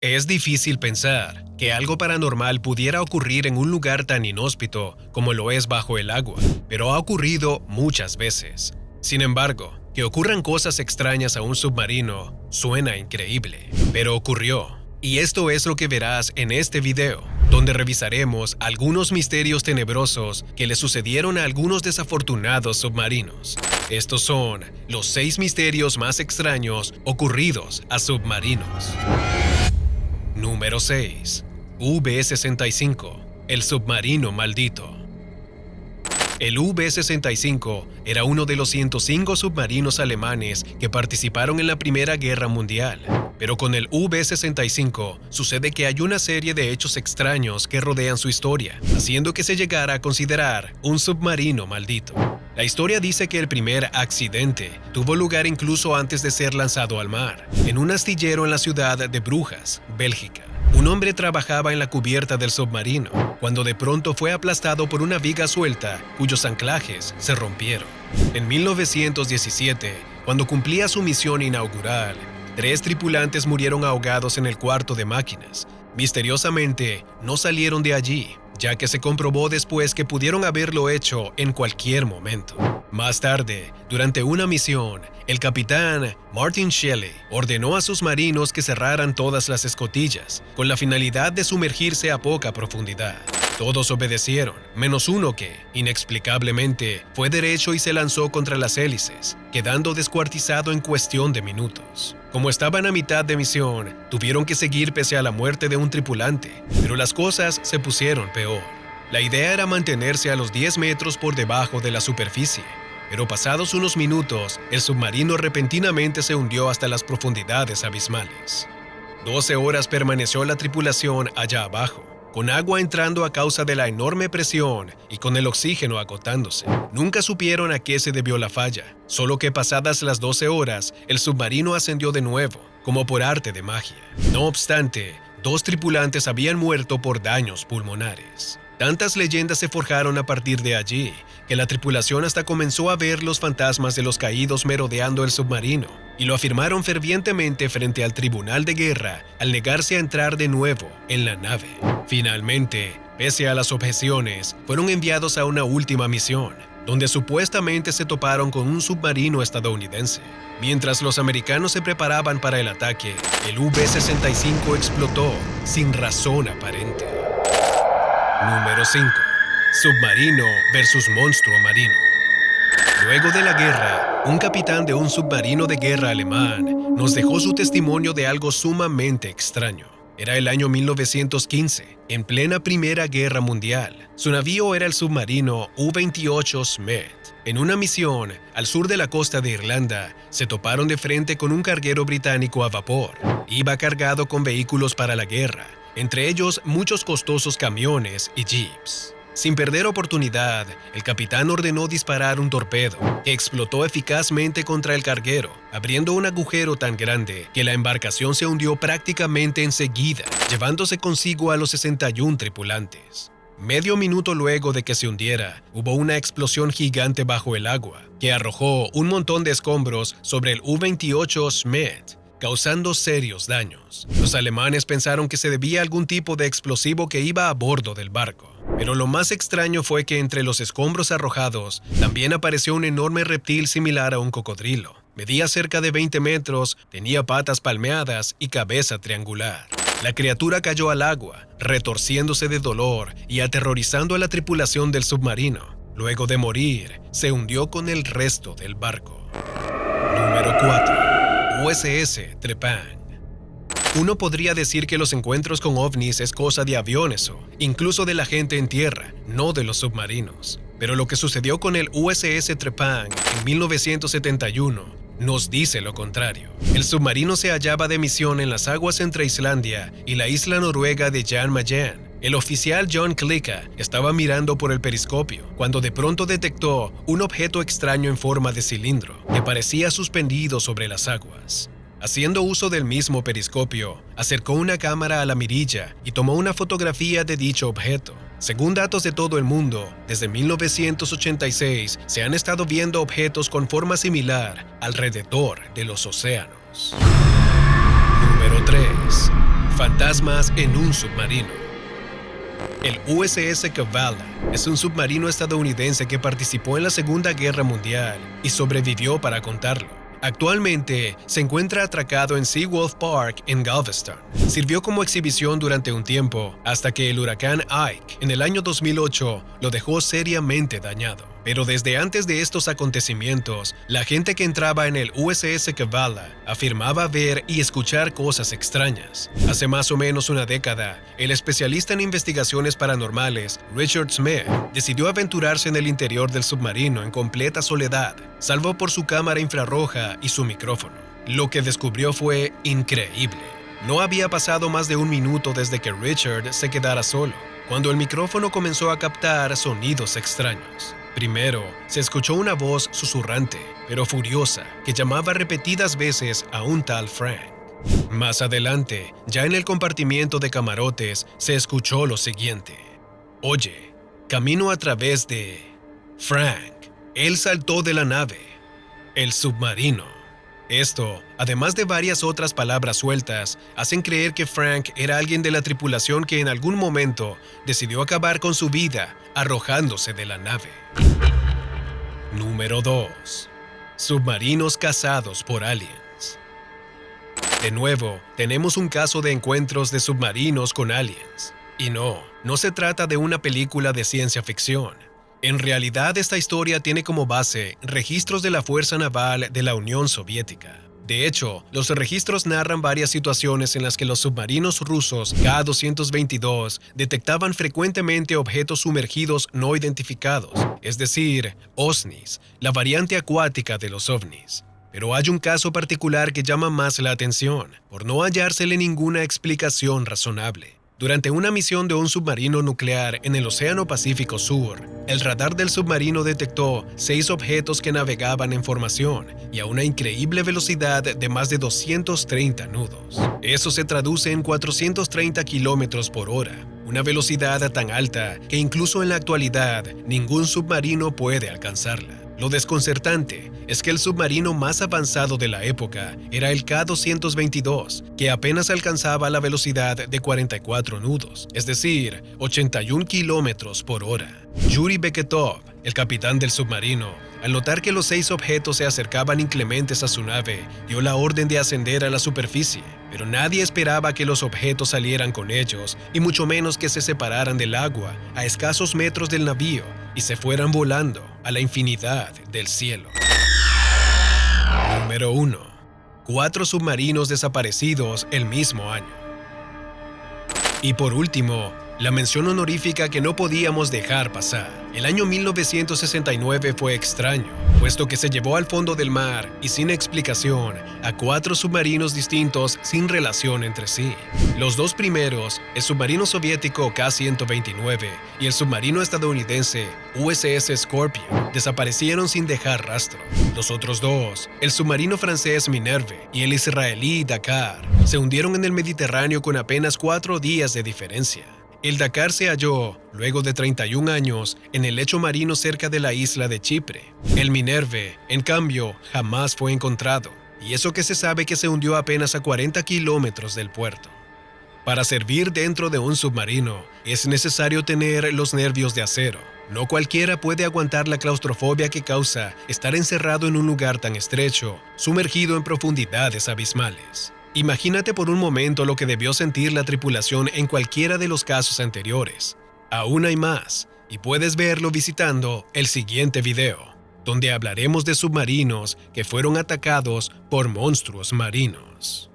Es difícil pensar que algo paranormal pudiera ocurrir en un lugar tan inhóspito como lo es bajo el agua, pero ha ocurrido muchas veces. Sin embargo, que ocurran cosas extrañas a un submarino suena increíble, pero ocurrió. Y esto es lo que verás en este video, donde revisaremos algunos misterios tenebrosos que le sucedieron a algunos desafortunados submarinos. Estos son los 6 misterios más extraños ocurridos a submarinos. Número 6. V-65, el submarino maldito. El V-65 era uno de los 105 submarinos alemanes que participaron en la Primera Guerra Mundial. Pero con el V-65 sucede que hay una serie de hechos extraños que rodean su historia, haciendo que se llegara a considerar un submarino maldito. La historia dice que el primer accidente tuvo lugar incluso antes de ser lanzado al mar, en un astillero en la ciudad de Brujas, Bélgica. Un hombre trabajaba en la cubierta del submarino, cuando de pronto fue aplastado por una viga suelta cuyos anclajes se rompieron. En 1917, cuando cumplía su misión inaugural, 3 tripulantes murieron ahogados en el cuarto de máquinas. Misteriosamente, no salieron de allí, ya que se comprobó después que pudieron haberlo hecho en cualquier momento. Más tarde, durante una misión, el capitán Martin Shelley ordenó a sus marinos que cerraran todas las escotillas, con la finalidad de sumergirse a poca profundidad. Todos obedecieron, menos uno que, inexplicablemente, fue derecho y se lanzó contra las hélices, quedando descuartizado en cuestión de minutos. Como estaban a mitad de misión, tuvieron que seguir pese a la muerte de un tripulante, pero las cosas se pusieron peor. La idea era mantenerse a los 10 metros por debajo de la superficie, pero pasados unos minutos, el submarino repentinamente se hundió hasta las profundidades abismales. 12 horas permaneció la tripulación allá abajo, con agua entrando a causa de la enorme presión y con el oxígeno agotándose. Nunca supieron a qué se debió la falla, solo que pasadas las 12 horas, el submarino ascendió de nuevo, como por arte de magia. No obstante, 2 tripulantes habían muerto por daños pulmonares. Tantas leyendas se forjaron a partir de allí, que la tripulación hasta comenzó a ver los fantasmas de los caídos merodeando el submarino, y lo afirmaron fervientemente frente al tribunal de guerra al negarse a entrar de nuevo en la nave. Finalmente, pese a las objeciones, fueron enviados a una última misión, donde supuestamente se toparon con un submarino estadounidense. Mientras los americanos se preparaban para el ataque, el V-65 explotó sin razón aparente. Número 5. Submarino versus monstruo marino. Luego de la guerra, un capitán de un submarino de guerra alemán nos dejó su testimonio de algo sumamente extraño. Era el año 1915, en plena Primera Guerra Mundial. Su navío era el submarino U-28 Smith. En una misión al sur de la costa de Irlanda, se toparon de frente con un carguero británico a vapor. Iba cargado con vehículos para la guerra, entre ellos muchos costosos camiones y jeeps. Sin perder oportunidad, el capitán ordenó disparar un torpedo, que explotó eficazmente contra el carguero, abriendo un agujero tan grande que la embarcación se hundió prácticamente enseguida, llevándose consigo a los 61 tripulantes. Medio minuto luego de que se hundiera, hubo una explosión gigante bajo el agua, que arrojó un montón de escombros sobre el U-28 Smith, causando serios daños. Los alemanes pensaron que se debía a algún tipo de explosivo que iba a bordo del barco. Pero lo más extraño fue que entre los escombros arrojados también apareció un enorme reptil similar a un cocodrilo. Medía cerca de 20 metros, tenía patas palmeadas y cabeza triangular. La criatura cayó al agua, retorciéndose de dolor y aterrorizando a la tripulación del submarino. Luego de morir, se hundió con el resto del barco. Número 4. USS Trepang. Uno podría decir que los encuentros con ovnis es cosa de aviones o incluso de la gente en tierra, no de los submarinos. Pero lo que sucedió con el USS Trepang en 1971 nos dice lo contrario. El submarino se hallaba de misión en las aguas entre Islandia y la isla noruega de Jan Mayen. El oficial John Klicka estaba mirando por el periscopio cuando de pronto detectó un objeto extraño en forma de cilindro que parecía suspendido sobre las aguas. Haciendo uso del mismo periscopio, acercó una cámara a la mirilla y tomó una fotografía de dicho objeto. Según datos de todo el mundo, desde 1986 se han estado viendo objetos con forma similar alrededor de los océanos. Número 3. Fantasmas en un submarino. El USS Cavalla es un submarino estadounidense que participó en la Segunda Guerra Mundial y sobrevivió para contarlo. Actualmente se encuentra atracado en Seawolf Park en Galveston. Sirvió como exhibición durante un tiempo hasta que el huracán Ike en el año 2008 lo dejó seriamente dañado. Pero desde antes de estos acontecimientos, la gente que entraba en el USS Cavalla afirmaba ver y escuchar cosas extrañas. Hace más o menos una década, el especialista en investigaciones paranormales, Richard Smith, decidió aventurarse en el interior del submarino en completa soledad, salvo por su cámara infrarroja y su micrófono. Lo que descubrió fue increíble. No había pasado más de un minuto desde que Richard se quedara solo, cuando el micrófono comenzó a captar sonidos extraños. Primero, se escuchó una voz susurrante, pero furiosa, que llamaba repetidas veces a un tal Frank. Más adelante, ya en el compartimiento de camarotes, se escuchó lo siguiente. Oye, camino a través de... Frank, él saltó de la nave. El submarino. Esto, además de varias otras palabras sueltas, hacen creer que Frank era alguien de la tripulación que en algún momento decidió acabar con su vida arrojándose de la nave. Número 2. Submarinos cazados por aliens. De nuevo, tenemos un caso de encuentros de submarinos con aliens. Y no se trata de una película de ciencia ficción. En realidad, esta historia tiene como base registros de la Fuerza Naval de la Unión Soviética. De hecho, los registros narran varias situaciones en las que los submarinos rusos K-222 detectaban frecuentemente objetos sumergidos no identificados, es decir, OSNIs, la variante acuática de los ovnis. Pero hay un caso particular que llama más la atención, por no hallársele ninguna explicación razonable. Durante una misión de un submarino nuclear en el Océano Pacífico Sur, el radar del submarino detectó 6 objetos que navegaban en formación y a una increíble velocidad de más de 230 nudos. Eso se traduce en 430 kilómetros por hora, una velocidad tan alta que incluso en la actualidad ningún submarino puede alcanzarla. Lo desconcertante es que el submarino más avanzado de la época era el K-222, que apenas alcanzaba la velocidad de 44 nudos, es decir, 81 kilómetros por hora. Yuri Beketov, el capitán del submarino, al notar que los 6 objetos se acercaban inclementes a su nave, dio la orden de ascender a la superficie, pero nadie esperaba que los objetos salieran con ellos, y mucho menos que se separaran del agua a escasos metros del navío y se fueran volando a la infinidad del cielo. Número 1. 4 submarinos desaparecidos el mismo año. Y por último, la mención honorífica que no podíamos dejar pasar. El año 1969 fue extraño, puesto que se llevó al fondo del mar y sin explicación a 4 submarinos distintos sin relación entre sí. Los 2 primeros, el submarino soviético K-129 y el submarino estadounidense USS Scorpion, desaparecieron sin dejar rastro. Los otros 2, el submarino francés Minerve y el israelí Dakar, se hundieron en el Mediterráneo con apenas 4 días de diferencia. El Dakar se halló, luego de 31 años, en el lecho marino cerca de la isla de Chipre. El Minerve, en cambio, jamás fue encontrado, y eso que se sabe que se hundió apenas a 40 kilómetros del puerto. Para servir dentro de un submarino, es necesario tener los nervios de acero. No cualquiera puede aguantar la claustrofobia que causa estar encerrado en un lugar tan estrecho, sumergido en profundidades abismales. Imagínate por un momento lo que debió sentir la tripulación en cualquiera de los casos anteriores. Aún hay más, y puedes verlo visitando el siguiente video, donde hablaremos de submarinos que fueron atacados por monstruos marinos.